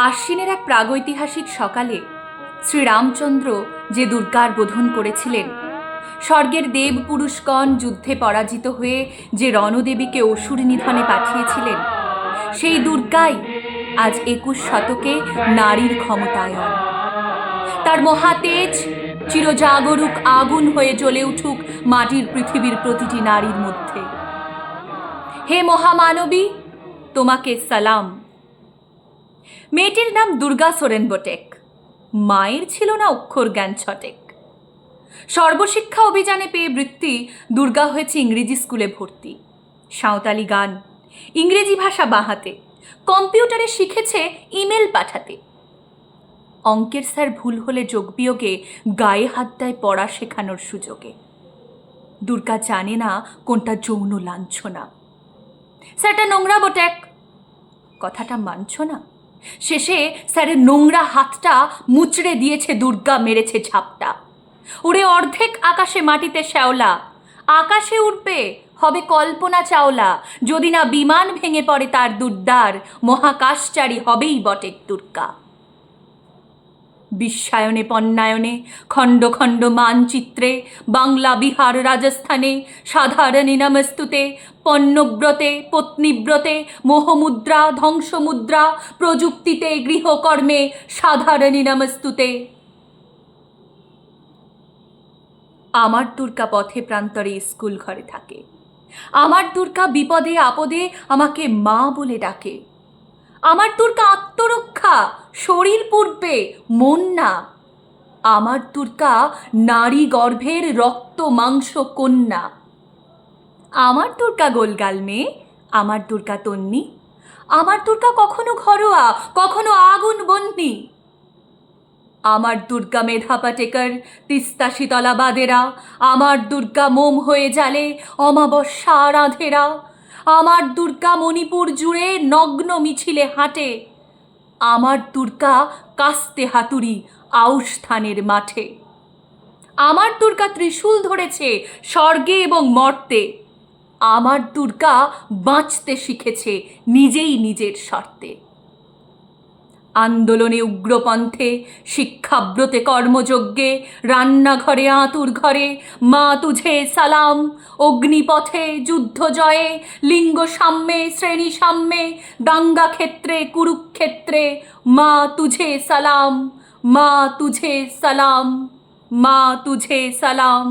আশ্বিনের এক প্রাগৈতিহাসিক সকালে শ্রীরামচন্দ্র যে দুর্গার বোধন করেছিলেন, স্বর্গের দেব পুরুষগণ যুদ্ধে পরাজিত হয়ে যে রণদেবীকে অসুর নিধনে পাঠিয়েছিলেন, সেই দুর্গাই আজ ২১ শতকে নারীর ক্ষমতায়ন। তার মহাতেজ চিরজাগরুক আগুন হয়ে জ্বলে উঠুক মাটির পৃথিবীর প্রতিটি নারীর মধ্যে। হে মহামানবী, তোমাকে সালাম। মেয়েটির নাম দুর্গা সোরেন বটেক। মায়ের ছিল না অক্ষর জ্ঞান ছটেক। সর্বশিক্ষা অভিযানে পেয়ে বৃত্তি দুর্গা হয়েছে ইংরেজি স্কুলে ভর্তি। সাঁওতালি গান, ইংরেজি ভাষা বাহাতে, কম্পিউটারে শিখেছে ইমেল পাঠাতে। অঙ্কের স্যার ভুল হলে যোগবিয়োগে গায়ে হাত দেয় পড়া শেখানোর সুযোগে। দুর্গা জানে না কোনটা যৌন লাঞ্ছনা। স্যারটা নোংরা বটেক, কথাটা মানছ না? শেষে স্যারের নোংরা হাতটা মুচড়ে দিয়েছে দুর্গা, মেরেছে ঝাপটা। উড়ে অর্ধেক আকাশে মাটিতে শ্যাওলা। আকাশে উঠবে, হবে কল্পনা চাওলা। যদি না বিমান ভেঙে পড়ে তার দুর্দার, মহাকাশচারী হবেই বটেক দুর্গা। বিশ্বায়নে পণ্যায়নে, খণ্ড খণ্ড মানচিত্রে, বাংলা বিহার রাজস্থানে, সাধারণী নমস্তুতে, পণ্যব্রতে পত্নীব্রতে, মোহমুদ্রা ধ্বংসমুদ্রা, প্রযুক্তিতে গৃহকর্মে, সাধারণী নমস্তুতে। আমার দুর্গা পথে প্রান্তরে স্কুল ঘরে থাকে। আমার দুর্গা বিপদে আপদে আমাকে মা বলে ডাকে। আমার দুর্গা আত্মরক্ষা, শরীর পূর্বে মন না। আমার দুর্গা নারী গর্ভের রক্ত মাংস কন্যা। আমার দুর্গা গোলগাল মেয়ে, আমার দুর্গা তন্নি। আমার দুর্গা কখনো ঘরোয়া, কখনো আগুন বন্যি। আমার দুর্গা মেধা পাটেকর, তিস্তা শীতলা বাদেরা। আমার দুর্গা মোম হয়ে জ্বালে অমাবস্যা রাধেরা। আমার দুর্গা মণিপুর জুড়ে নগ্ন মিছিলে হাঁটে। আমার দুর্গা কাস্তে হাতুড়ি আউশ ধানের মাঠে। আমার দুর্গা ত্রিশূল ধরেছে স্বর্গে এবং মর্তে। আমার দুর্গা বাঁচতে শিখেছে নিজেই নিজের শর্তে। আন্দোলনে উগ্রপন্থে, শিক্ষাব্রতে কর্মযজ্ঞে, রান্নাঘরে আঁতুর ঘরে, মা তুঝে সালাম। অগ্নিপথে যুদ্ধ জয়ে, লিঙ্গ সাম্যে শ্রেণী সাম্যে, দাঙ্গা ক্ষেত্রে কুরুক্ষেত্রে, মা তুঝে সালাম, মা তুঝে সালাম, মা তুঝে সালাম।